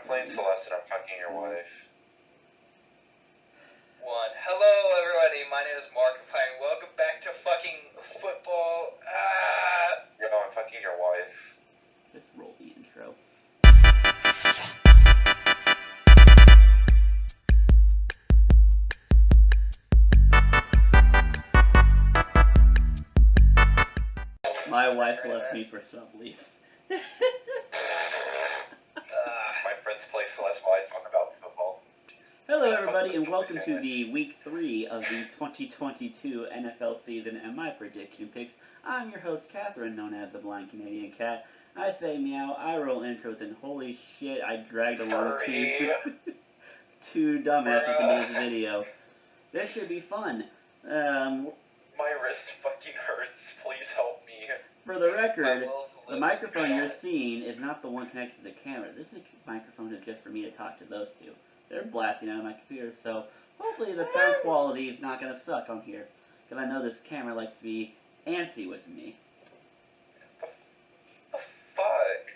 playing Celeste and I'm fucking your wife. Hello, everybody. My name is Markiplier. Welcome back to fucking football. Yo, I'm fucking your wife. Just roll the intro. My wife left me for Subleaf. My friends play Celeste while I talk about football. Hello, everybody, and welcome to the Week 3 of the 2022 NFL season and my prediction picks. I'm your host, Catherine, known as the Blind Canadian Cat. I say meow, I roll intros, and holy shit, I dragged along two dumbasses into this video. This should be fun. My wrist fucking hurts. Please help me. For the record, the microphone you're seeing is not the one connected to the camera. This microphone is just for me to talk to those two. They're blasting out of my computer, so hopefully the sound quality is not going to suck on here. Because I know this camera likes to be antsy with me. The fuck?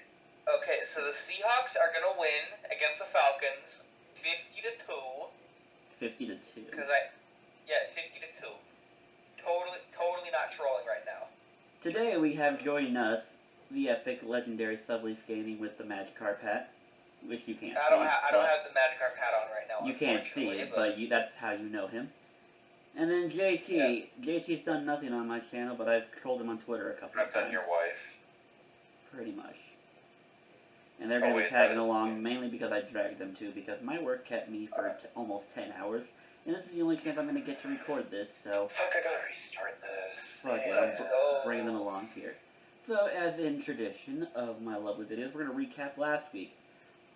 Okay, so the Seahawks are gonna win against the Falcons, 50-2. 50-2. 50-2. Totally not trolling right now. Today we have joining us the epic, legendary Subleaf Gaming with the Magikarp hat, which you can't see. I don't have the Magikarp hat on right now. You can't see it, but that's how you know him. And then JT. Yeah. JT's done nothing on my channel, but I've trolled him on Twitter a couple of times. I've done your wife. Pretty much. And they're going to be tagging along mainly because I dragged them to, because my work kept me for almost 10 hours. And this is the only chance I'm going to get to record this, so... Fuck, I gotta restart this. Fuck it, I'm bringing them along here. So, as in tradition of my lovely videos, we're going to recap last week.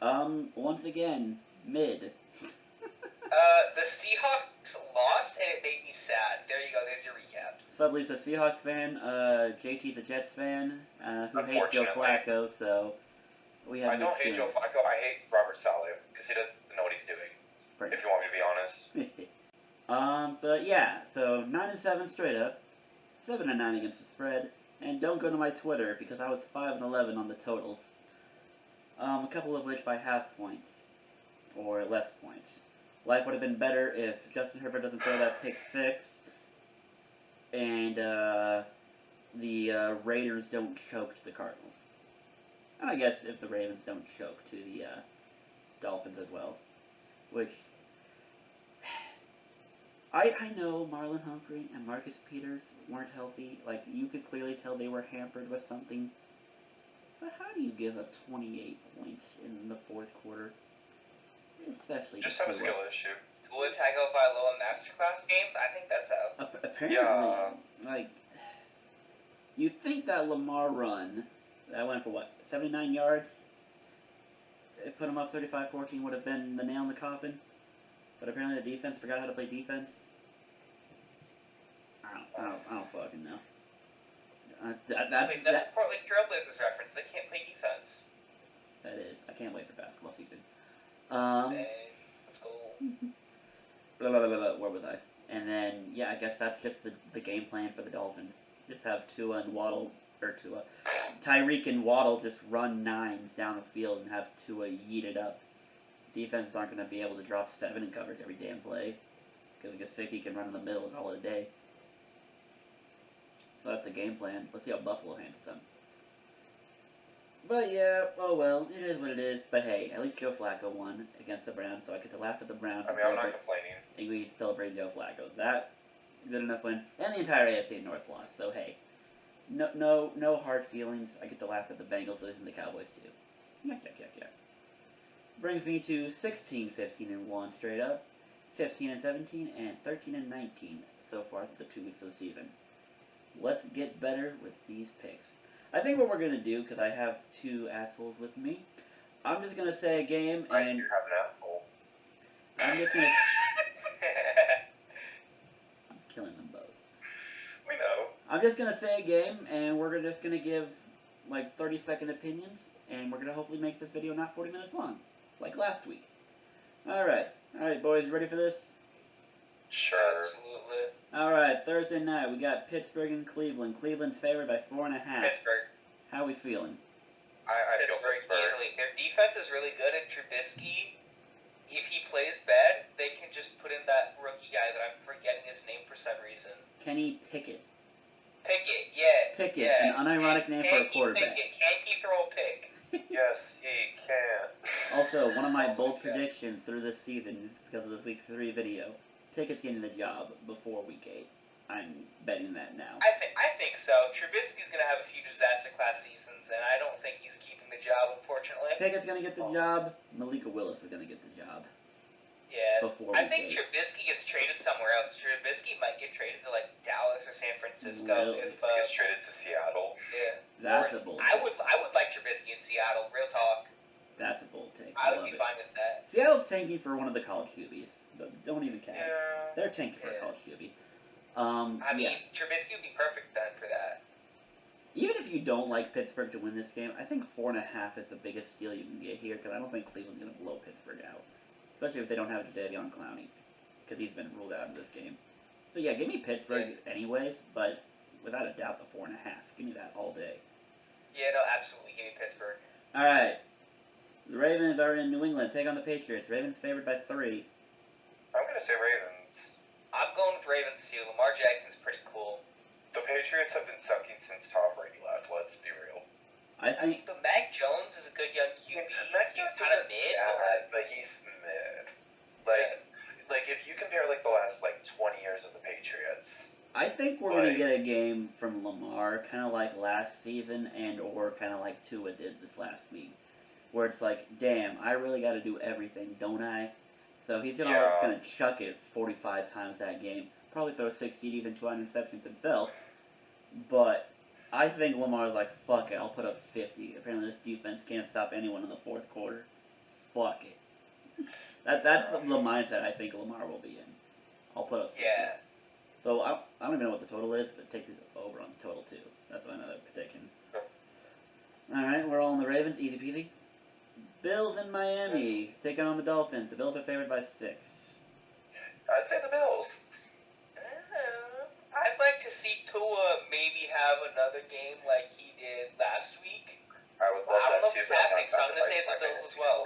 Once again, mid. The Seahawks lost, and it made me sad. There you go, there's your recap. Subleaf's a Seahawks fan, JT's a Jets fan, who hates Joe Flacco, so... I don't hate Joe Flacco, I hate Robert Saleh, because he doesn't know what he's doing. If you want me to be honest. But yeah, so 9-7 straight up, 7-9 against the spread, and don't go to my Twitter because I was 5-11 on the totals. A couple of which by half points, or less points. Life would have been better if Justin Herbert doesn't throw that pick 6, and the Raiders don't choke to the Cardinals. And I guess if the Ravens don't choke to the Dolphins as well. Which, I know Marlon Humphrey and Marcus Peters weren't healthy. Like, you could clearly tell they were hampered with something. But how do you give up 28 points in the fourth quarter? Especially just have a skill issue. Tua Tagovailoa masterclass games? I think that's how. Apparently, yeah. Like, you think that Lamar run, that went for what, 79 yards? It put him up 35-14 would have been the nail in the coffin. But apparently the defense forgot how to play defense. I don't fucking know. That's a Portland Trailblazers reference. They can't play defense. That is. I can't wait for basketball season. Let's go. Where was I? And then, yeah, I guess that's just the game plan for the Dolphins. Just have Tyreek and Waddle just run 9s down the field and have Tua yeet it up. Defenses aren't going to be able to drop 7 in coverage every damn play. Because Gasicki can run in the middle and call it a day. So that's the game plan. Let's see how Buffalo handles them. But yeah, oh well, it is what it is. But hey, at least Joe Flacco won against the Browns, so I get to laugh at the Browns. I mean, I'm not complaining. And we celebrate Joe Flacco. That good enough win. And the entire AFC North lost, so hey. No hard feelings. I get to laugh at the Bengals losing the Cowboys too. Yuck. Brings me to 16-15-1 straight up, 15-17, and 13-19 so far through the 2 weeks of the season. Let's get better with these picks. I think what we're gonna do, because I have two assholes with me, I'm just gonna say a game and you have an asshole. I'm just gonna. I'm killing them both. We know. I'm just gonna say a game, and we're just gonna give like 30-second opinions, and we're gonna hopefully make this video not 40 minutes long, like last week. All right, boys, ready for this? Sure. Absolutely. All right, Thursday night we got Pittsburgh and Cleveland. Cleveland's favored by 4.5. Pittsburgh. How are we feeling? I feel Pittsburgh easily. Their defense is really good, and Trubisky, if he plays bad, they can just put in that rookie guy that I'm forgetting his name for some reason. Kenny Pickett. Pickett, yeah. Pickett, yeah. an unironic name for a quarterback. Can he throw a pick? Yes, he can. Also, one of my bold predictions through this season, because of this week 3 video, Pickett's getting the job before week 8. I'm betting that now. I think so. Trubisky's going to have a few disaster class seasons, and I don't think he's keeping the job, unfortunately. Pickett's going to get the job. Malika Willis is going to get the job. Yeah. Before I think 8. Trubisky gets traded somewhere else. Trubisky might get traded to, like, Dallas or San Francisco. Really? If, He gets traded to Seattle. Yeah. That's a bold I take. would like Trubisky in Seattle, real talk. That's a bold take. I would love be it. fine with that. Seattle's tanking for one of the college QBs. Don't even care. Yeah. They're tanking for a college QB. I mean, Trubisky would be perfect then for that. Even if you don't like Pittsburgh to win this game, I think 4.5 is the biggest steal you can get here, because I don't think Cleveland's going to blow Pittsburgh out. Especially if they don't have Jadeveon Clowney, because he's been ruled out of this game. So yeah, give me Pittsburgh anyways, but without a doubt the 4.5. Give me that all day. Yeah, no, absolutely. Give me Pittsburgh. Alright. The Ravens are in New England. Take on the Patriots. Ravens favored by 3. I'm going to say Ravens. I'm going with Ravens too. Lamar Jackson's pretty cool. The Patriots have been sucking since Tom Brady left, let's be real. I think But Mac Jones is a good young QB. He's kind of mid. But he's mid. Like if you compare like the last 20 years of the Patriots. I think we're gonna get a game from Lamar, kind of like last season, and or kind of like Tua did this last week, where it's like, damn, I really got to do everything, don't I? So he's gonna chuck it 45 times that game. Probably throw 6 TDs and 2 interceptions himself. But I think Lamar's like, fuck it, I'll put up 50. Apparently this defense can't stop anyone in the 4th quarter. Fuck it. That's the mindset I think Lamar will be in. I'll put up 50. Yeah. So I don't even know what the total is, but take this over on the total too. That's another prediction. Alright, we're all in the Ravens, easy peasy. Bills in Miami, taking on the Dolphins. The Bills are favored by 6. I'd say the Bills. I'd like to see Tua maybe have another game like he did last week. I would love I don't know that if too. it's happening, so I'm going to say the Bills as well.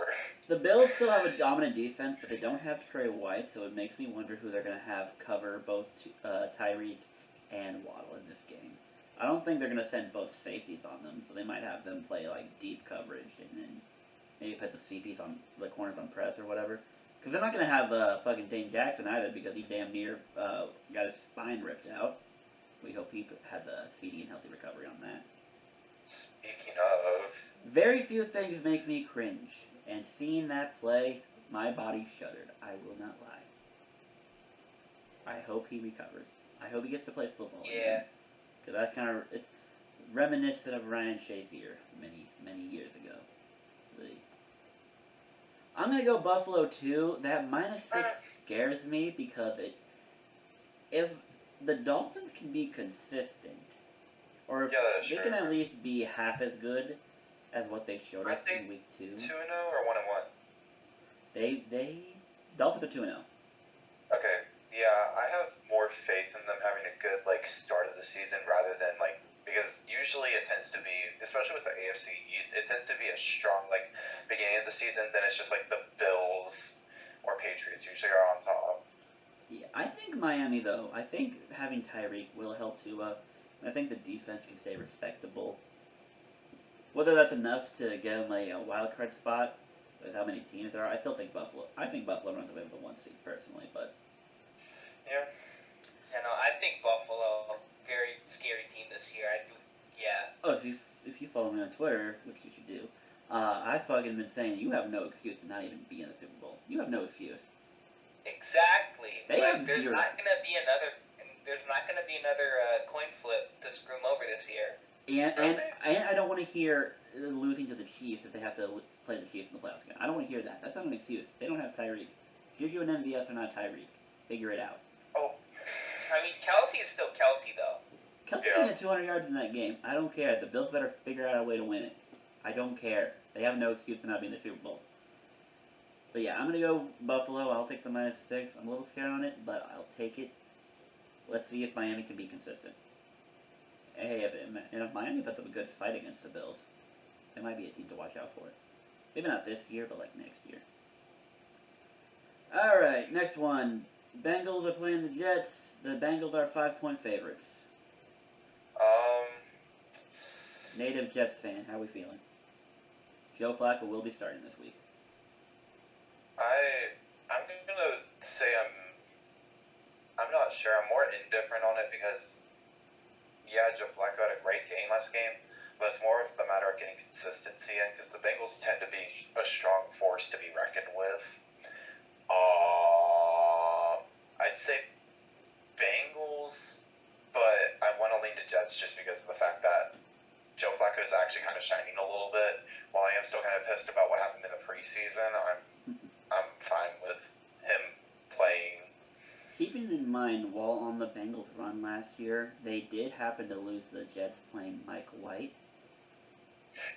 The Bills still have a dominant defense, but they don't have Trey White, so it makes me wonder who they're going to have cover both Tyreek and Waddle in this game. I don't think they're going to send both safeties on them, so they might have them play like deep coverage and then maybe put the CPs on the corners on press or whatever. Because they're not going to have fucking Dane Jackson either, because he damn near got his spine ripped out. We hope he has a speedy and healthy recovery on that. Speaking of, very few things make me cringe, and seeing that play, my body shuddered. I will not lie. I hope he recovers. I hope he gets to play football again. Because that kind of, it's reminiscent of Ryan Shazier many years ago. Really. I'm going to go Buffalo too. That -6 scares me because if the Dolphins can be consistent, or if they can at least be half as good as what they showed us in week 2. 2-0 or 1-1? Dolphins are 2-0. Okay, yeah, I have more faith in them having a good start of the season rather than because usually it tends to be, especially with the AFC East, it tends to be a strong beginning of the season. Then it's just the Bills or Patriots usually are on top. Yeah, I think Miami though. I think having Tyreek will help Tua. I think the defense can stay respectable. Whether that's enough to get them a wild card spot with how many teams there are, I still think Buffalo. I think Buffalo runs away with the 1 seed personally, but yeah. You know, I think Buffalo, very scary team this year. Oh, if you follow me on Twitter, which you should do, I've fucking been saying you have no excuse to not even be in the Super Bowl. You have no excuse. Exactly. There's not gonna be another coin flip to screw them over this year. And I don't want to hear losing to the Chiefs if they have to play the Chiefs in the playoffs again. I don't want to hear that. That's not an excuse. They don't have Tyreek. Give you an MVS or not Tyreek. Figure it out. Oh. I mean, Kelsey is still Kelsey, though. Kelsey had 200 yards in that game. I don't care. The Bills better figure out a way to win it. I don't care. They have no excuse to not be in the Super Bowl. But yeah, I'm going to go Buffalo. I'll take the -6. I'm a little scared on it, but I'll take it. Let's see if Miami can be consistent. Hey, if Miami puts up a good fight against the Bills, they might be a team to watch out for. Maybe not this year, but like next year. Alright, next one. Bengals are playing the Jets. The Bengals are 5-point favorites. Native Jets fan, how are we feeling? Joe Flacco will be starting this week. I'm gonna say I'm not sure. I'm more indifferent on it because yeah, Joe Flacco had a great game last game, but it's more of the matter of getting consistency in because the Bengals tend to be a strong force to be reckoned with. I'd say Bengals, but I want to lean to Jets just because of the fact that Joe Flacco is actually kind of shining a little bit. While I am still kind of pissed about what happened in the preseason, I'm fine with him playing. Keeping in mind, while on the Bengals run last year, they did happen to lose the Jets playing Mike White.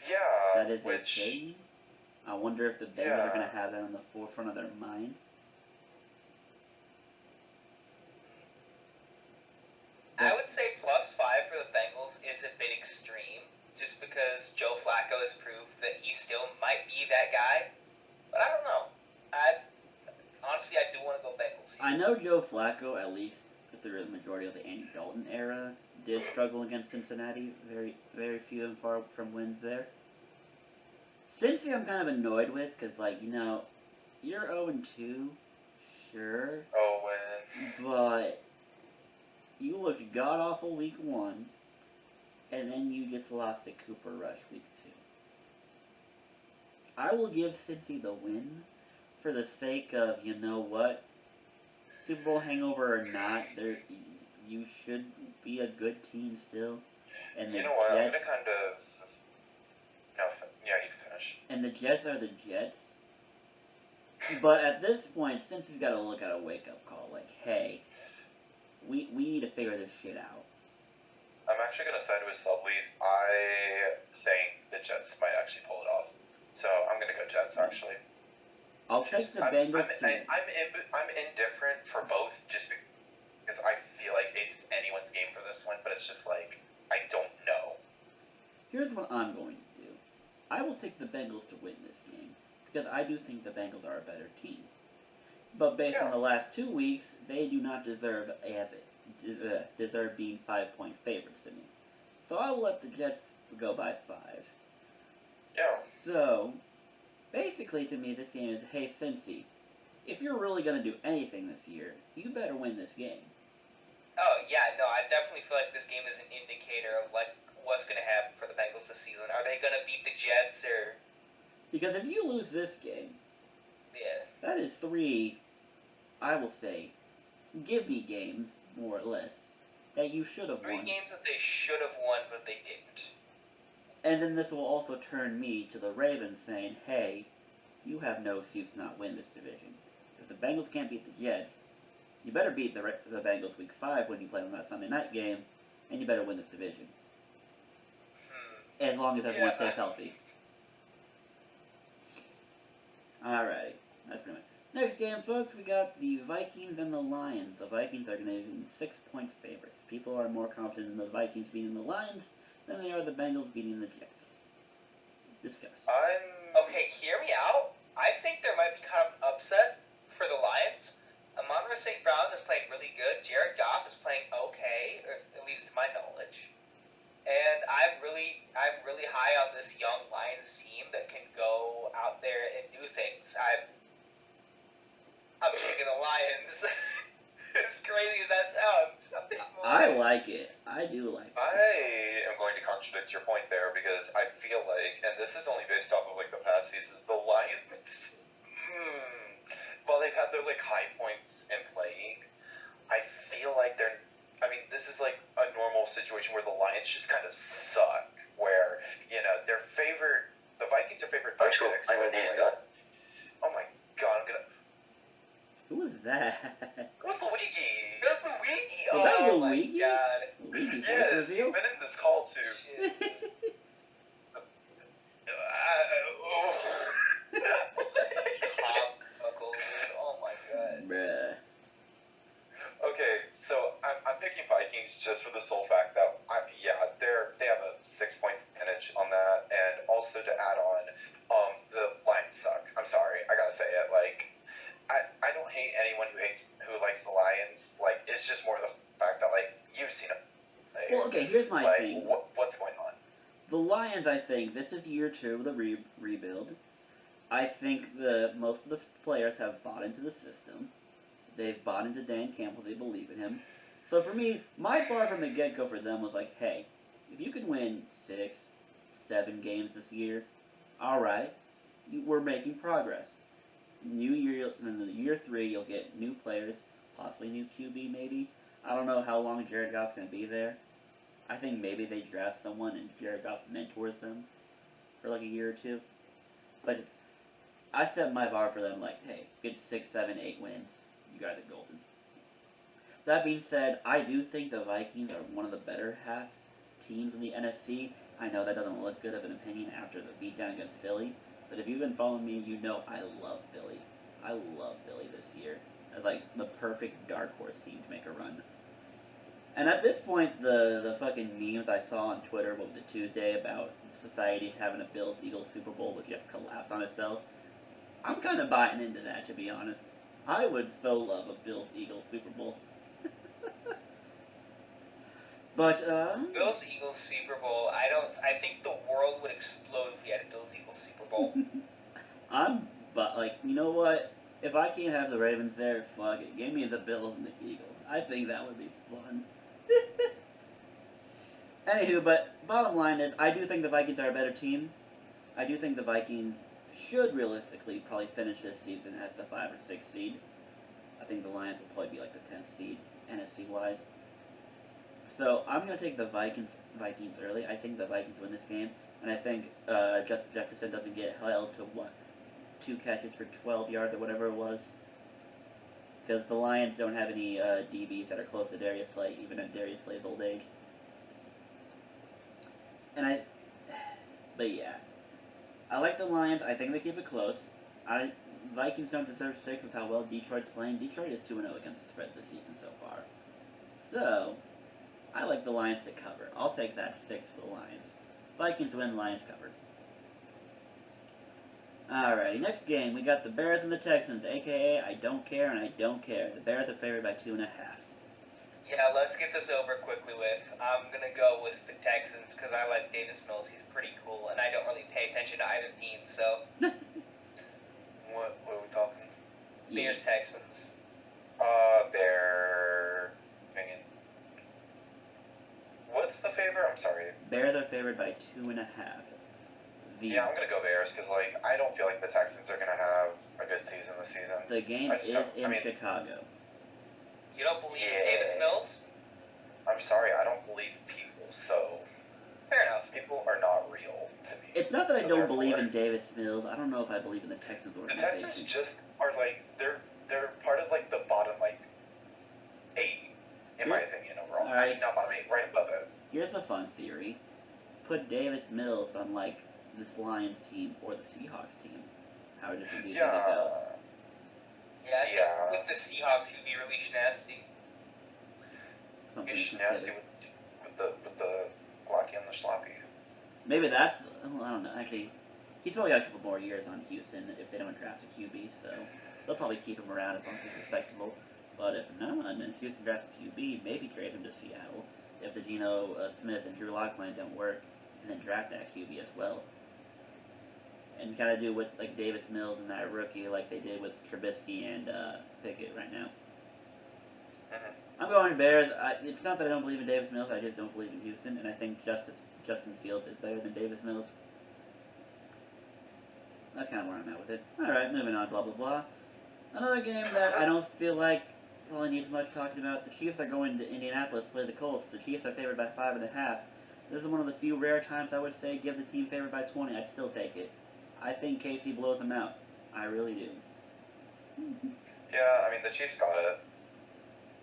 Yeah, That is a thing. I wonder if the Bengals are going to have that on the forefront of their mind. I would say +5 for the Bengals is a bit extreme, just because Joe Flacco has proved that he still might be that guy. But I don't know. Honestly, I do want to go Bengals here. I know Joe Flacco, at least through the majority of the Andy Dalton era, did struggle against Cincinnati. Very, very few and far from wins there. Cincy I'm kind of annoyed with, because, like, you know, you're 0-2, sure. But you looked god-awful week 1, and then you just lost to Cooper Rush week 2. I will give Cincy the win for the sake of, you know what, Super Bowl hangover or not, you should be a good team still. And you know what, I'm going to kind of... No, yeah, you can finish. And the Jets are the Jets. But at this point, Cincy's got to look at a wake-up call, like, hey, we need to figure this shit out. I'm actually going to side with Subleaf. I think the Jets might actually pull it off. So I'm going to go Jets, actually. I'll take the Bengals. I'm indifferent for both just because I feel like it's anyone's game for this one, but it's just like, I don't know. Here's what I'm going to do. I will take the Bengals to win this game because I do think the Bengals are a better team. But based on the last 2 weeks, they do not deserve being 5-point favorites to me. So I will let the Jets go by 5. Yeah. So, basically to me, this game is, hey, Cincy, if you're really going to do anything this year, you better win this game. Oh, yeah, no, I definitely feel like this game is an indicator of, like, what's going to happen for the Bengals this season. Are they going to beat the Jets, or... Because if you lose this game, yeah, that is 3, I will say, give-me games, more or less, that you should have 3 won. games that they should have won, but they didn't. And then this will also turn me to the Ravens saying, hey, you have no excuse to not win this division. If the Bengals can't beat the Jets, you better beat the Bengals week 5 when you play them that Sunday night game, and you better win this division. As long as everyone stays healthy. Alrighty, that's pretty much. Next game, folks, we got the Vikings and the Lions. The Vikings are going to be 6-point favorites. People are more confident in the Vikings beating the Lions than they are the Bengals beating the Jets. Discuss. Okay, hear me out. I think there might be kind of an upset for the Lions. Amon-Ra St. Brown is playing really good. Jared Goff is playing okay, or at least to my knowledge. And I'm really high on this young Lions team that can go out there and do things. I'm picking the Lions. As crazy as that sounds, I'm picking the Lions. I like it. I do like it. I am going to contradict your point there because I feel like, and this is only based off of like the past seasons, the Lions, while they've had their like high points in playing, I feel like this is like a normal situation where the Lions just kind of suck. Where, you know, the Vikings are favored by 6. Oh my god, I'm gonna. Who was that? It was Luigi! It was Luigi! Was that Oh my Luigi? god. Luigi Yes, he's been in this call too. Shit. Comical, dude. Oh my god. Bruh. Okay, so I'm picking Vikings just for the sole fact that they have a The Lions, I think, this is year 2 of the rebuild. I think most of the players have bought into the system. They've bought into Dan Campbell. They believe in him. So for me, my bar from the get-go for them was like, hey, if you can win 6, 7 games this year, all right, we're making progress. New year, in the year 3, you'll get new players, possibly new QB maybe. I don't know how long Jared Goff's going to be there. I think maybe they draft someone and Jared Goff mentors them for like a year or 2. But I set my bar for them like, hey, get 6, 7, 8 wins. You guys are golden. That being said, I do think the Vikings are one of the better half teams in the NFC. I know that doesn't look good of an opinion after the beatdown against Philly, but if you've been following me, you know I love Philly. I love Philly this year as like the perfect dark horse team to make a run. And at this point, the fucking memes I saw on Twitter over the Tuesday about society having a Bills-Eagles Super Bowl would just collapse on itself. I'm kind of buying into that, to be honest. I would so love a Bills-Eagles Super Bowl. But, Bills-Eagles Super Bowl, I think the world would explode if we had a Bills-Eagles Super Bowl. But, like, you know what? If I can't have the Ravens there, fuck it. Give me the Bills and the Eagles. I think that would be fun. Anywho, but bottom line is, I do think the Vikings are a better team. I do think the Vikings should realistically probably finish this season as the 5 or 6 seed. I think the Lions will probably be like the 10th seed, NFC-wise. So I'm going to take the Vikings early. I think the Vikings win this game. And I think Justin Jefferson doesn't get held to, 2 catches for 12 yards or whatever it was. Because the Lions don't have any DBs that are close to Darius Slay, even at Darius Slay's old age. But yeah. I like the Lions. I think they keep it close. Vikings don't deserve 6 with how well Detroit's playing. Detroit is 2-0 against the spread this season so far. So, I like the Lions to cover. I'll take that 6 for the Lions. Vikings win, Lions cover. Alrighty, next game, we got the Bears and the Texans, aka I don't care and I don't care. The Bears are favored by 2.5. Yeah, let's get this over quickly with. I'm going to go with the Texans because I like Davis Mills. He's pretty cool, and I don't really pay attention to either team, so. What are we talking? Bears, Texans. Bear. Hang in. What's the favor? I'm sorry. Bears are favored by 2.5. Yeah, I'm gonna go Bears because like I don't feel like the Texans are gonna have a good season this season. The game is in Chicago. You don't believe in Davis Mills? I'm sorry, I don't believe people. So fair enough. People are not real to me. It's not that I don't believe in Davis Mills. I don't know if I believe in the Texans organization. The Texans just are like they're part of like the bottom like 8 in my opinion overall. All right. I mean, not bottom 8, right above it. Here's a fun theory: put Davis Mills on like this Lions team or the Seahawks team. How would you think it goes? Yeah, I think with the Seahawks, he'd be really nasty. Nasty with the blocky and the sloppy. Maybe that's, I don't know, actually, he's probably got a couple more years on Houston if they don't draft a QB, so they'll probably keep him around as long as he's respectable. But if not, and then Houston drafts a QB, maybe trade him to Seattle if the Geno Smith and Drew Lock line don't work, and then draft that QB as well. And kind of do with like Davis Mills and that rookie like they did with Trubisky and Pickett right now. I'm going Bears. It's not that I don't believe in Davis Mills, I just don't believe in Houston, and I think Justin Fields is better than Davis Mills. That's kind of where I'm at with it. Alright, moving on, blah blah blah. Another game that I don't feel like probably needs much talking about. The Chiefs are going to Indianapolis to play the Colts. The Chiefs are favored by 5.5. This is one of the few rare times I would say give the team favored by 20. I'd still take it. I think KC blows them out. I really do. Yeah, I mean, the Chiefs got it.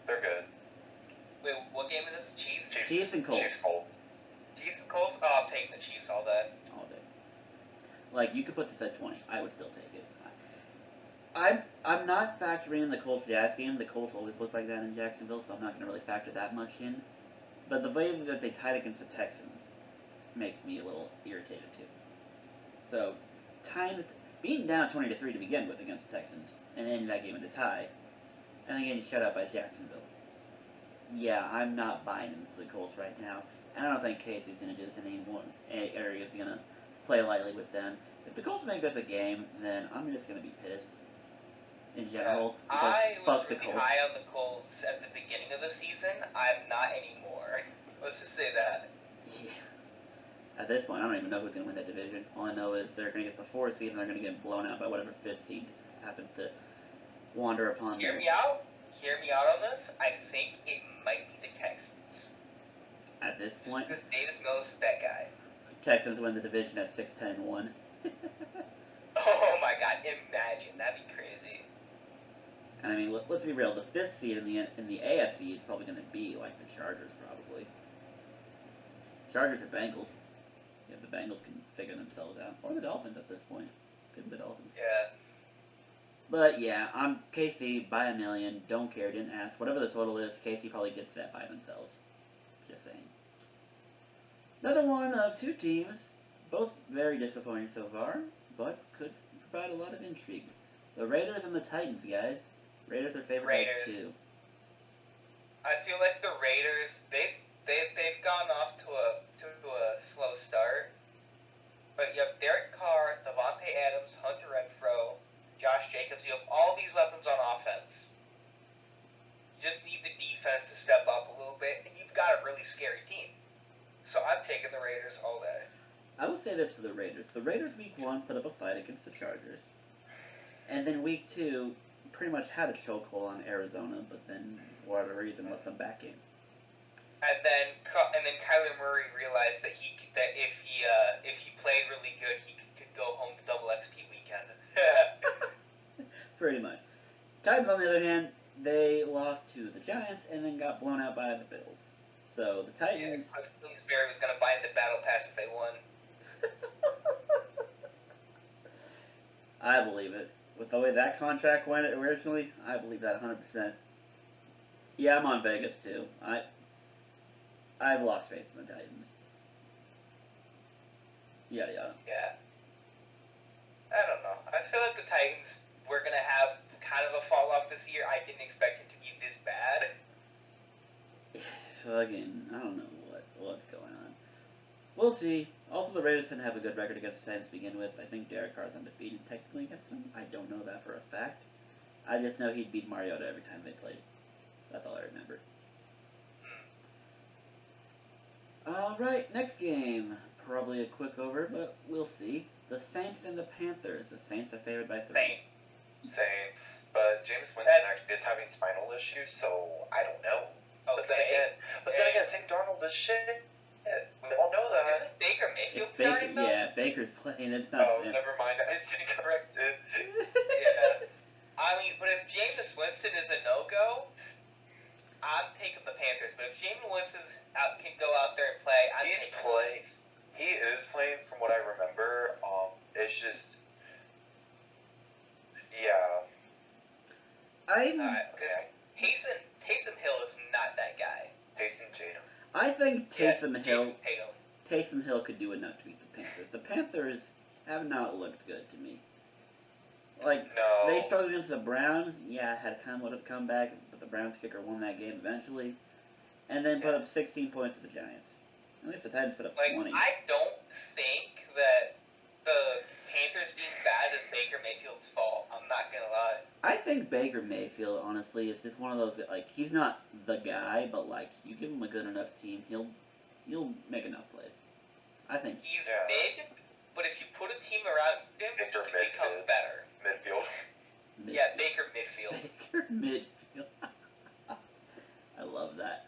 They're good. Wait, what game is this? Chiefs? Chiefs and Colts. Chiefs and Colts? Oh, I'm taking the Chiefs all day. All day. Like, you could put this at 20. I would still take it. I'm not factoring in the Colts-Jazz game. The Colts always look like that in Jacksonville, so I'm not going to really factor that much in. But the way that they tied against the Texans makes me a little irritated, too. So, being down 20-3 to begin with against the Texans, and ending that game in a tie, and then getting shut out by Jacksonville. Yeah, I'm not buying into the Colts right now. And I don't think Casey's going to do this anymore. Aria's going to play lightly with them. If the Colts make this a game, then I'm just going to be pissed. In general, I was fuck the really Colts. high on the Colts at the beginning of the season. I'm not anymore. Let's just say that. Yeah. At this point, I don't even know who's going to win that division. All I know is they're going to get the 4th seed and they're going to get blown out by whatever 5th seed happens to wander upon Hear them. me out. Hear me out on this. I think it might be the Texans. At this point, Because Davis Mills is that guy. Texans win the division at 6-10-1. Oh my god, imagine. That'd be crazy. And I mean, let's be real. The 5th seed in the AFC is probably going to be like the Chargers, probably. Chargers or Bengals. Yeah, the Bengals can figure themselves out. Or the Dolphins at this point. Could be the Dolphins. Yeah. But yeah, I'm KC by a million. Don't care. Didn't ask. Whatever the total is, KC probably gets that by themselves. Just saying. Another one of 2 teams, both very disappointing so far, but could provide a lot of intrigue. The Raiders and the Titans, guys. Raiders are favored by 2. I feel like the Raiders, they've gone off to a slow start. But you have Derek Carr, Devontae Adams, Hunter Renfrow, Josh Jacobs. You have all these weapons on offense. You just need the defense to step up a little bit, and you've got a really scary team. So I'm taking the Raiders all day. I will say this for the Raiders. The Raiders week 1 put up a fight against the Chargers. And then week 2 pretty much had a chokehold on Arizona, but then for whatever reason let them back in. And then Kyler Murray realized that if he played really good, he could go home to double XP weekend. Pretty much. Titans, on the other hand, they lost to the Giants and then got blown out by the Bills. So the Titans. Yeah, Cliff Kingsbury was going to buy the battle pass if they won. I believe it. With the way that contract went originally, I believe that 100%. Yeah, I'm on Vegas too. I've lost faith in the Titans. Yada yada. Yeah. I don't know. I feel like the Titans were going to have kind of a fall off this year. I didn't expect it to be this bad. Fucking, I don't know what's going on. We'll see. Also, the Raiders didn't have a good record against the Titans to begin with. I think Derek Carr's undefeated technically against them. I don't know that for a fact. I just know he'd beat Mariota every time they played. That's all I remember. Alright, next game. Probably a quick over, but we'll see. The Saints and the Panthers. The Saints are favored by 3. Saints, but James Winston actually is having spinal issues, so I don't know. Okay. But then again, Sam Darnold is shit. We all know that. Isn't Baker Mayfield It's Baker, starting though? yeah, Baker's playing. It's not. Oh, never mind. I stand corrected. Yeah. I mean, but if Jameis Winston is a no-go, I'm taking the Panthers. But if Jameis Winston can go out there and play, I'm taking the Saints. He is playing from what I remember. It's just, yeah. Because Taysom Hill is not that guy. Taysom Tatum. I think Taysom Hill. Jason Tatum. Taysom Hill could do enough to beat the Panthers. The Panthers have not looked good to me. Like, No. they struggled against the Browns. Yeah, had kind of would have come back, but the Browns kicker won that game eventually. And then put up 16 points to the Giants. At least the Titans put up 20. I don't think that the Panthers being bad is Baker Mayfield's fault. I'm not going to lie. I think Baker Mayfield, honestly, is just one of those that, like, he's not the guy, but, like, you give him a good enough team, he'll make enough plays. I think. He's mid, but if you put a team around him, he can become better. Midfield. Yeah, Baker midfield. Baker midfield. I love that.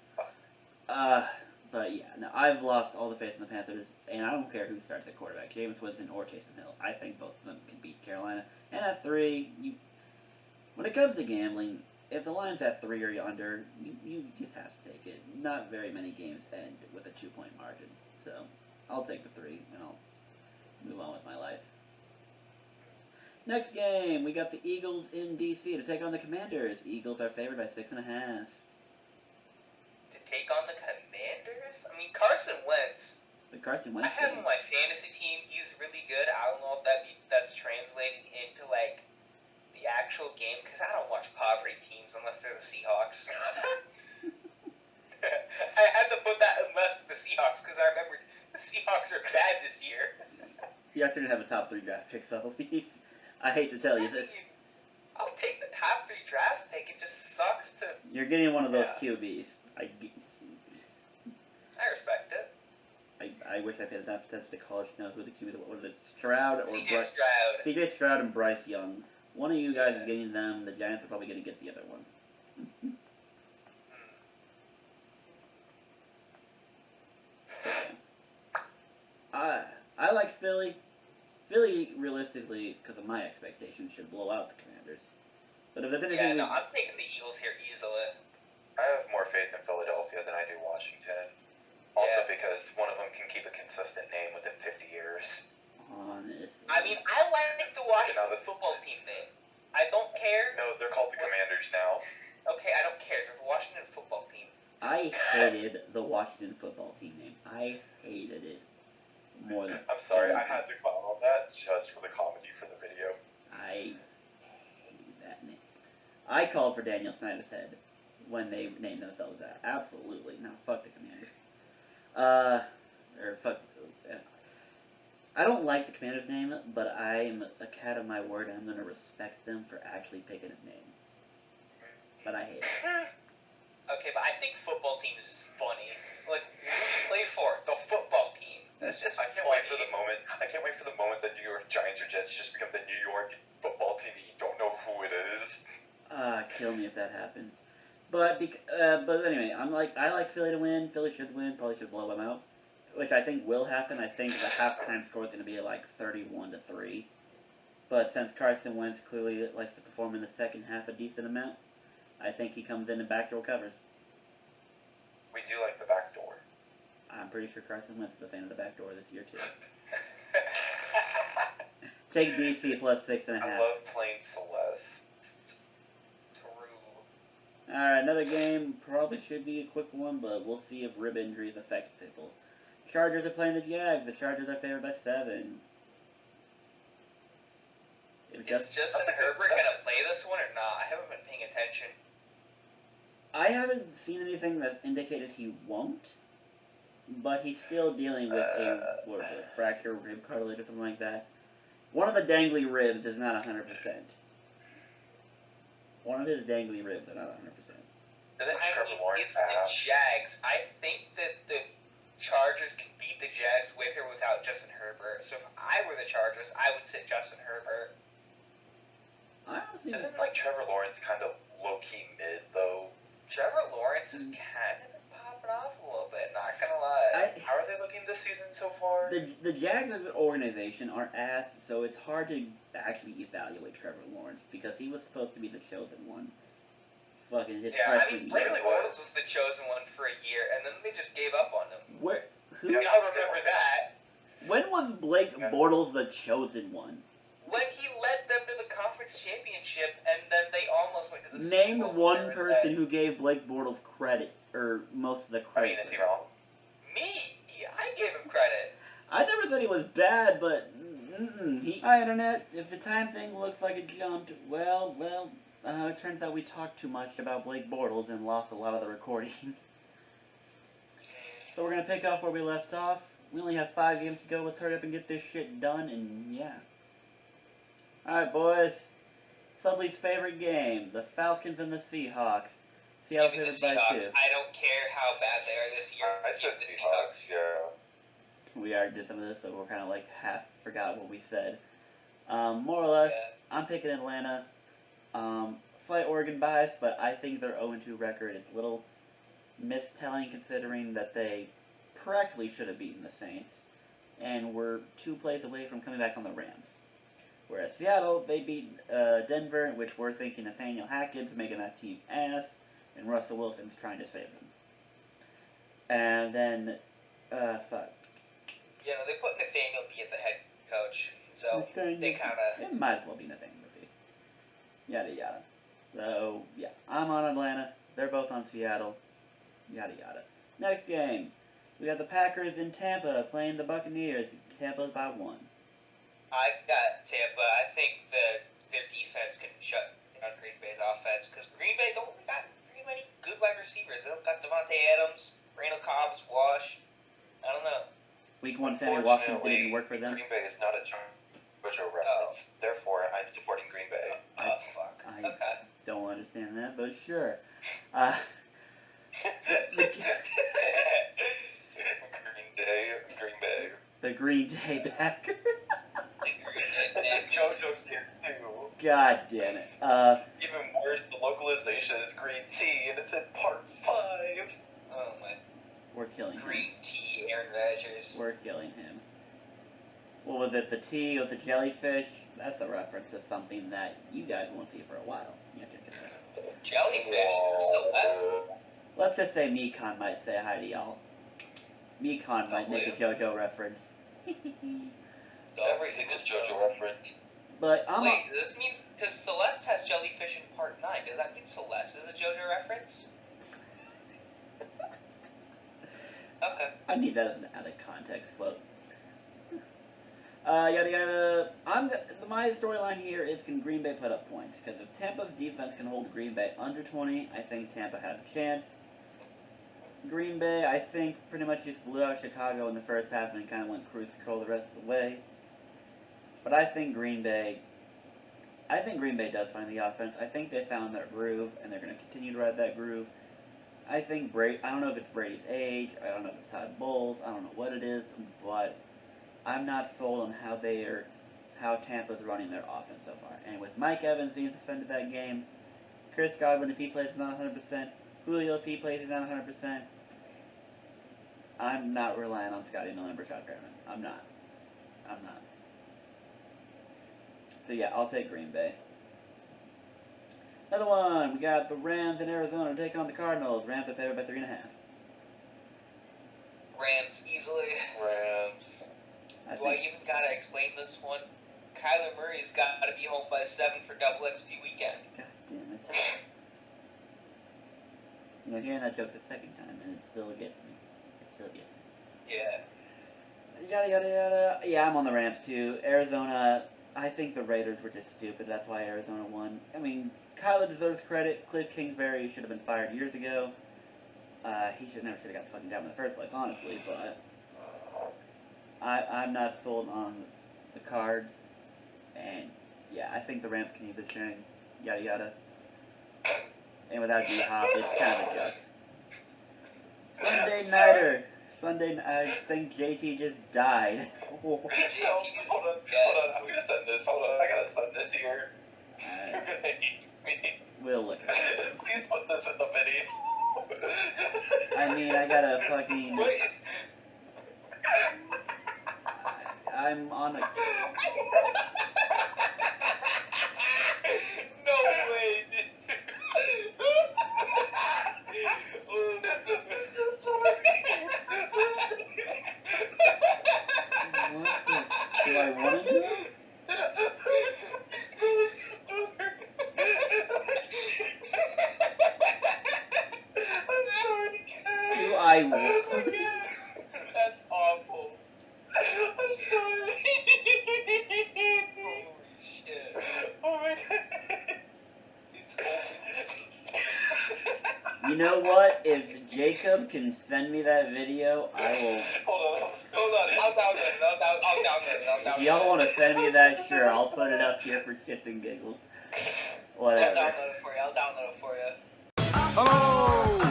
But yeah, no, I've lost all the faith in the Panthers, and I don't care who starts at quarterback, Jameis Winston or Taysom Hill. I think both of them can beat Carolina. And at 3, when it comes to gambling, if the line's at 3 or under, you just have to take it. Not very many games end with a 2-point margin, so I'll take the 3, and I'll move on with my life. Next game, we got the Eagles in D.C. to take on the Commanders. Eagles are favored by 6.5. Take on the Commanders? I mean, Carson Wentz. The Carson Wentz. I have him on my fantasy team. He's really good. I don't know if that's translating into, like, the actual game, because I don't watch poverty teams unless they're the Seahawks. I had to put that unless the Seahawks, Seahawks are bad this year. Seahawks are gonna have a top 3 draft pick, so I hate to tell you this. I'll take the top 3 draft pick. It just sucks to. You're getting one of those Yeah. QBs. I respect it. I wish I paid enough attention to college to know who the QB was. It Stroud or CJ Bryce? Stroud. CJ Stroud and Bryce Young. One of you guys Yeah. is getting them. The Giants are probably going to get the other one. I like Philly. Philly, realistically, because of my expectations, should blow out the Commanders. But if there's anything, Yeah, no, I'm taking the Eagles here easily. I have more faith in Philadelphia than I do Washington. Also Yeah. because one of them can keep a consistent name within 50 years. honestly, I mean, I like the Washington You know, football team name. I don't care. No, they're called the Commanders now. Okay, I don't care. They're the Washington football team. I hated the Washington football team name. I hated it more than. I'm sorry, I had to clown on that just for the comedy for the video. I hated that name. I called for Daniel Snyder's head when they named themselves that. Absolutely. No, fuck the Commanders. Or fuck. I don't like the Commanders name, but I'm a cat of my word, and I'm gonna respect them for actually picking a name. But I hate it. Okay, but I think football team is just funny. Like, who do you play for? The football team. That's just I can't funny. wait for the moment. I can't wait for the moment that New York Giants or Jets just become the New York football team and you don't know who it is. Kill me if that happens. But anyway, I like Philly to win. Philly should win. Probably should blow them out, which I think will happen. I think the halftime score is going to be like 31-3. But since Carson Wentz clearly likes to perform in the second half a decent amount, I think he comes in and backdoor covers. We do like the back door. I'm pretty sure Carson Wentz is a fan of the backdoor this year too. Take DC plus 6.5. I love plain Celeste. True. Alright, another game. Probably should be a quick one, but we'll see if rib injuries affect people. Chargers are playing the Jags. The Chargers are favored by 7. Is Justin Herbert going to play this one or not? I haven't been paying attention. I haven't seen anything that indicated he won't, but he's still dealing with a fractured rib cartilage or something like that. One of the dangly ribs is not 100%. One of his dangly ribs are not 100%. Isn't Trevor Lawrence It's the ass? Jags. I think that the Chargers can beat the Jags with or without Justin Herbert. So if I were the Chargers, I would sit Justin Herbert. I honestly Isn't like Trevor Lawrence kind of low-key mid though? Trevor Lawrence is kind of popping off a little bit, not gonna lie. How are they looking this season so far? The Jags as an organization are ass, so it's hard to actually evaluate Trevor Lawrence because he was supposed to be the chosen one. Fucking his Yeah, I freshman mean, Blake year. Bortles was the chosen one for a year, and then they just gave up on him. Who? Yeah. Y'all remember that? When was Blake Bortles the chosen one? When he led them to the conference championship, and then they almost went to the Name Super Bowl one there and person then. who gave Blake Bortles credit, or most of the I mean, credit. is he wrong? Me! I gave him credit. I never said he was bad, but Hi, Internet. If the time thing looks like it jumped, it turns out we talked too much about Blake Bortles and lost a lot of the recording. So we're gonna pick off where we left off. We only have 5 games to go. Let's hurry up and get this shit done, and yeah. Alright, boys. Subly's favorite game, the Falcons and the Seahawks. Seattle Give me the favored by 2. Seahawks. I don't care how bad they are this year. I Give said me the Seahawks, yeah. We already did some of this, so we're kind of like half forgot what we said. More or less, Yeah. I'm picking Atlanta. Slight Oregon bias, but I think their 0-2 record is a little mistelling considering that they practically should have beaten the Saints, and were 2 plays away from coming back on the Rams. Whereas Seattle, they beat Denver, which we're thinking Nathaniel Hackett's making that team ass, and Russell Wilson's trying to save them. And then, fuck. You know, they put Nathaniel B at the head coach, so they kind of... It might as well be Nathaniel B. Yada yada. So, yeah, I'm on Atlanta. They're both on Seattle. Yada yada. Next game. We got the Packers in Tampa playing the Buccaneers. Tampa's by 1. I got Tampa. I think their defense can shut down Green Bay's offense, because Green Bay don't got very many good wide receivers. They don't got Devontae Adams, Randall Cobb's, Wash. I don't know. Week 1 Sammy Watkins didn't even work for them. Green Bay is not a JoJo reference. Therefore, I'm supporting Green Bay. Fuck. I Okay. don't understand that, but sure. Green Bay. The Green Day Packers. JoJo's here too. God damn it. Even worse, the localization is green tea, and it's in part 5. Oh my. We're killing him. Green tea, Aaron Rodgers. We're killing him. What was it, the tea with the jellyfish? That's a reference to something that you guys won't see for a while. Jellyfish? Is it still left? Let's just say Mekon might say hi to y'all. Mekon might make a JoJo reference. Everything is JoJo reference. But I'm Wait, does this mean, because Celeste has jellyfish in part 9, does that mean Celeste is a JoJo reference? Okay. I need that as an out of context quote. Yada yada. My storyline here is, can Green Bay put up points? Because if Tampa's defense can hold Green Bay under 20, I think Tampa has a chance. Green Bay, I think, pretty much just blew out Chicago in the first half and kind of went cruise control the rest of the way. But I think Green Bay does find the offense. I think they found their groove, and they're going to continue to ride that groove. I think I don't know if it's Brady's age, I don't know if it's Todd Bowles, I don't know what it is, but I'm not sold on how Tampa's running their offense so far. And with Mike Evans being suspended that game, Chris Godwin, if he plays, is not 100%, Julio, if he plays, is not 100%, I'm not relying on Scotty Miller and Brashad Perriman. I'm not. So yeah, I'll take Green Bay. Another one, we got the Rams in Arizona to take on the Cardinals. Rams are favored by 3.5. Rams, easily. Rams. Do I even gotta explain this one? Kyler Murray's gotta be home by 7 for double XP weekend. God damn it. I'm hearing that joke the second time, and it still gets me. Yeah. Yada yada yada. Yeah, I'm on the Rams too. Arizona, I think the Raiders were just stupid. That's why Arizona won. I mean, Kyler deserves credit. Cliff Kingsbury should have been fired years ago. He never should have got the fucking job in the first place, honestly. But I'm not sold on the Cards. And yeah, I think the Rams can either string. Yada yada. And without D-Hop, it's kind of a joke. Sunday Nighter. I think JT just died. Hold on. I'm gonna send this. Hold on. I gotta send this here. We'll look at it. Please put this in the video. I mean, I gotta fucking... I'm on a... No way, dude. Do I want to do it? Do I want to? That's awful. I'm sorry. Holy shit. Oh my god. It's open. You know what? If Jacob can send me that video, I will... Hold on. I'll download it. If y'all want to send me that, sure, I'll put it up here for shits and giggles. Whatever. I'll download it for you. Alright.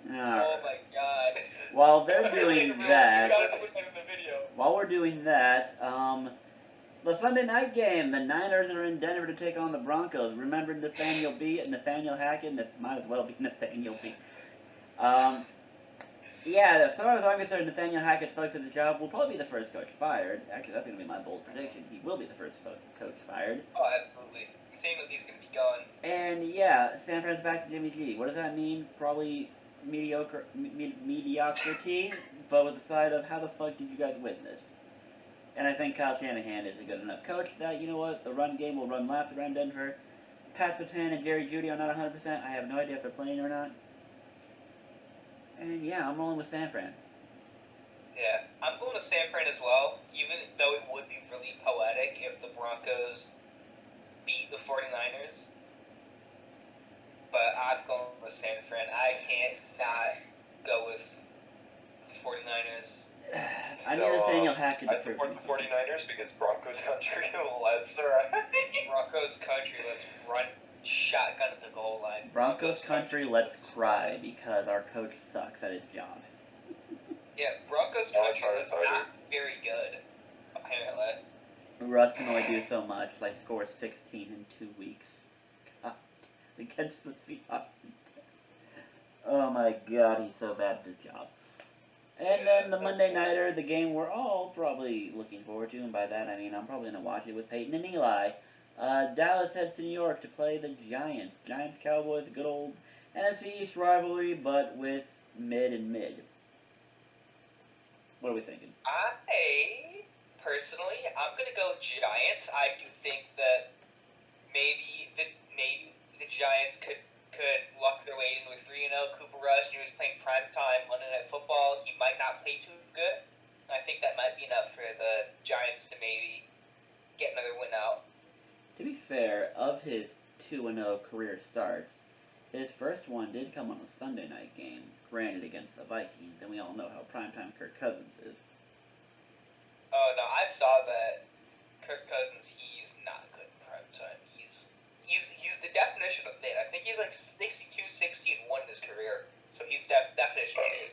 Oh my god. While they're doing that, You gotta put that in the video. while we're doing that, the Sunday night game, the Niners are in Denver to take on the Broncos. Remember Nathaniel Hackett? Might as well be Nathaniel B. Yeah, as far as I'm concerned, Nathaniel Hackett starts at the job, will probably be the first coach fired. Actually, that's going to be my bold prediction. He will be the first coach fired. Oh, absolutely. Nathaniel B's gonna be going. And yeah, San Fran's back to Jimmy G. What does that mean? Probably mediocrity, but with the side of how the fuck did you guys win this? And I think Kyle Shanahan is a good enough coach that, you know what, the run game will run laps around Denver. Pat Surtain and Jerry Jeudy are not 100%. I have no idea if they're playing or not. And yeah, I'm rolling with San Fran. Yeah, I'm going to San Fran as well, even though it would be really poetic if the Broncos beat the 49ers. But I'm going with San Fran. I can't not go with I need Nathaniel Hackett to I prove support me the something. 49ers because Broncos country, let's ride. Broncos country, let's run shotgun at the goal line. Broncos country, let's cry because our coach sucks at his job. Yeah, Broncos country is not very good, apparently. Russ can only do so much, like score 16 in 2 weeks. God, against the Seahawks. Oh my god, he's so bad at his job. And then the Monday Nighter, the game we're all probably looking forward to, and by that I mean I'm probably going to watch it with Peyton and Eli. Dallas heads to New York to play the Giants. Giants-Cowboys, a good old NFC East rivalry, but with mid and mid. What are we thinking? Personally, I'm going to go Giants. I do think that maybe the Giants could luck their way into a 3-0. Cooper Rush, he was playing primetime Monday Night Football. He might not play too good. I think that might be enough for the Giants to maybe get another win out. To be fair, of his 2-0 career starts, his first one did come on a Sunday night game, granted against the Vikings, and we all know how primetime Kirk Cousins is. Oh, no, I saw that Kirk Cousins, he's not good in primetime. He's the definition of mid. I think he's like 62, 60, and 1 in his career. So he's definition of mid.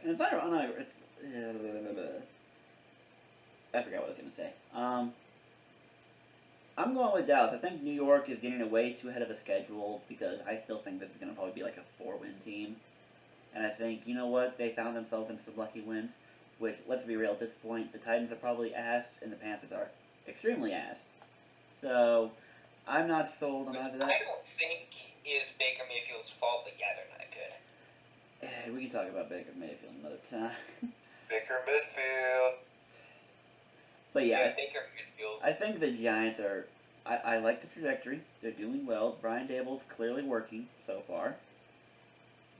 And it's not, I forgot what I was going to say. I'm going with Dallas. I think New York is getting way too ahead of the schedule because I still think this is going to probably be like a 4-win team. And I think, you know what, they found themselves in some lucky wins, which, let's be real, at this point, the Titans are probably ass and the Panthers are extremely ass. So, I'm not sold on either that. I don't think is Baker Mayfield's fault, but yeah, they're not good. We can talk about Baker Mayfield another time. Baker Midfield. But yeah, Baker Mayfield. I think the Giants are... I like the trajectory. They're doing well. Brian Dable's clearly working so far.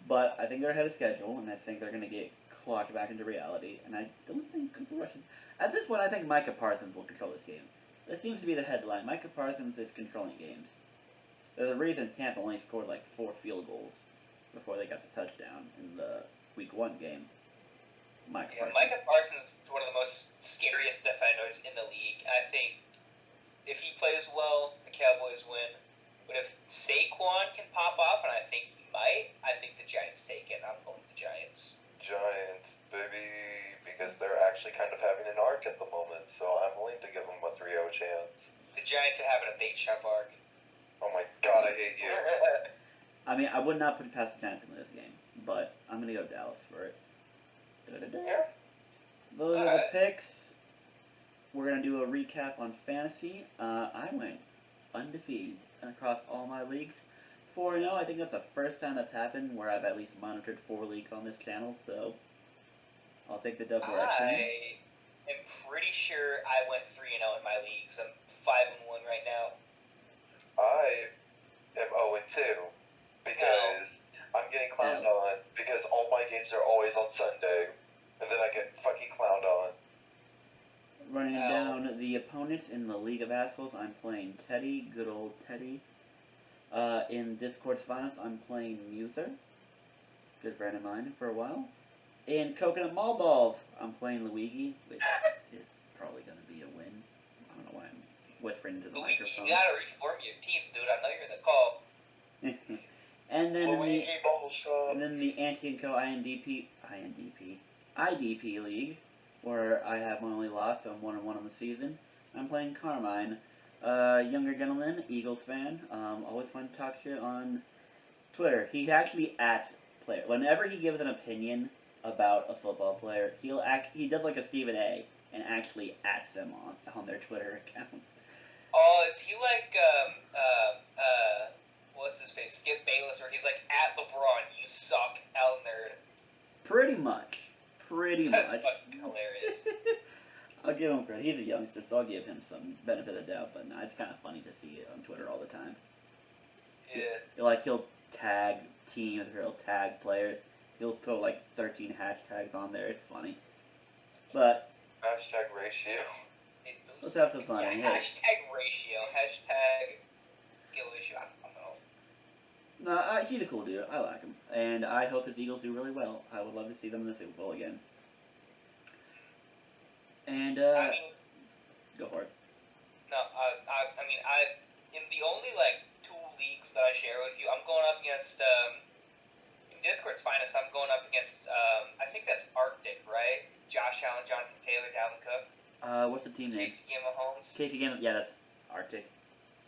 But I think they're ahead of schedule, and I think they're going to get clocked back into reality. And I don't think Cooper Rush... At this point, I think Micah Parsons will control this game. That seems to be the headline. Micah Parsons is controlling games. There's a reason Tampa only scored like 4 field goals before they got the touchdown in the Week 1 game. Micah Parsons is one of the most scariest defenders in the league. I think if he plays well, the Cowboys win. But if Saquon can pop off, and I think he might, I think the Giants take it. I'm going with the Giants. Giants, baby, because they're actually kind of having an arc at the moment, so I'm willing to give them a 3-0 chance. The Giants are having a big sharp arc. Oh my god, I hate you. I mean, I would not put it past the Giants in this game, but I'm going to go Dallas for it. Yeah. Those are the picks. We're going to do a recap on fantasy. I went undefeated across all my leagues. 4-0, I think that's the first time that's happened where I've at least monitored 4 leagues on this channel, so I'll take the double action. I am pretty sure I went 3-0 in my leagues. I'm 5-1 right now. I am 0-2 because I'm getting clowned on because all my games are always on Sunday, and then I get fucking clowned on. Running down the opponents in the League of Assholes, I'm playing Teddy, good old Teddy. In Discord's Finals, I'm playing Muser, good friend of mine for a while. In Coconut Mall Balls, I'm playing Luigi, which is probably going to be a win. I don't know why I'm whispering into the Luigi, microphone. you gotta reform your team, dude. I know you're in the call. And then Luigi Bullshot. and then the Anti & Co. IDP League, where I have my only loss, so I'm 1-1 on the season. I'm playing Carmine, younger gentleman, Eagles fan. Always fun to talk shit on Twitter. He actually at player. Whenever he gives an opinion about a football player, he does like a Stephen A. and actually ats them on their Twitter accounts. Oh, is he like, what's his face? Skip Bayless, where he's like, at LeBron, you suck, L nerd. Pretty much. That's fucking hilarious. I'll give him credit. He's a youngster, so I'll give him some benefit of the doubt, but nah, it's kind of funny to see it on Twitter all the time. Yeah. Like, he'll tag teams, or he'll tag players. He'll put like 13 hashtags on there. It's funny. But Hashtag ratio. let's have some fun. Yeah, Hey. hashtag ratio, hashtag skill issue, I don't know. No, he's a cool dude. I like him. And I hope his Eagles do really well. I would love to see them in the Super Bowl again. And I mean, go for it. no, I mean, in the only like 2 leagues that I share with you, I'm going up against in Discord's finest. I'm going up against I think that's Arctic, right? Josh Allen, Jonathan Taylor, Dalvin Cook, What's the team name? Casey Mahomes. Casey Game. Yeah, that's Arctic.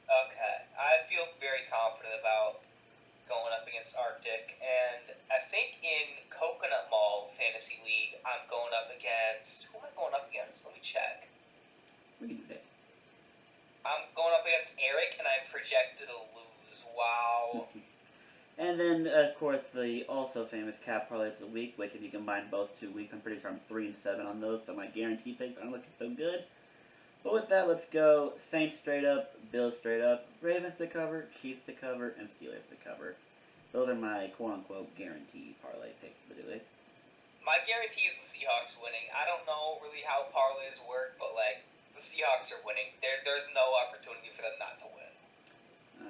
Okay, I feel very confident about going up against Arctic, and I think in Coconut Mall Fantasy League, I'm going up against. Who am I going up against? Let me check. We can do that. I'm going up against Eric, and I'm projected to lose. Wow. And then, of course, the also famous cap parlays of the week, which if you combine both 2 weeks, I'm pretty sure I'm 3 and 7 on those, so my guarantee picks aren't looking so good. But with that, let's go Saints straight up, Bills straight up, Ravens to cover, Chiefs to cover, and Steelers to cover. Those are my quote-unquote guarantee parlay picks for the week. My guarantee is the Seahawks winning. I don't know really how parlays work, but like the Seahawks are winning. There's no opportunity for them not to win.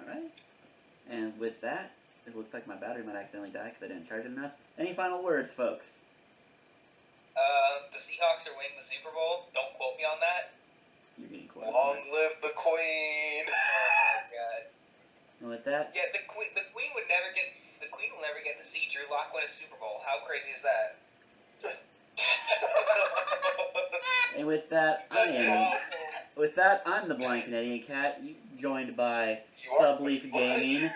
Alright. And with that, it looks like my battery might accidentally die because I didn't charge it enough. Any final words, folks? The Seahawks are winning the Super Bowl. Don't quote me on that. You're getting quoted. Long live the Queen! Oh my god. And with that, Yeah, the Queen will never get to see Drew Lock win a Super Bowl. How crazy is that? and with that, I'm the Blind Canadian Cat, joined by Subleaf Gaming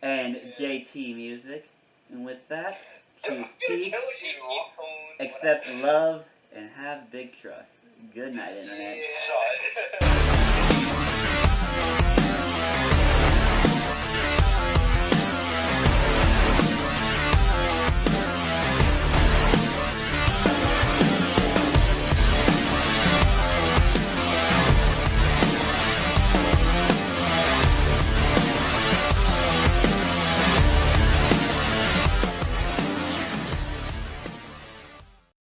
and JT Music. And with that, choose peace, accept love, and have big trust. Good night, Internet. Yeah.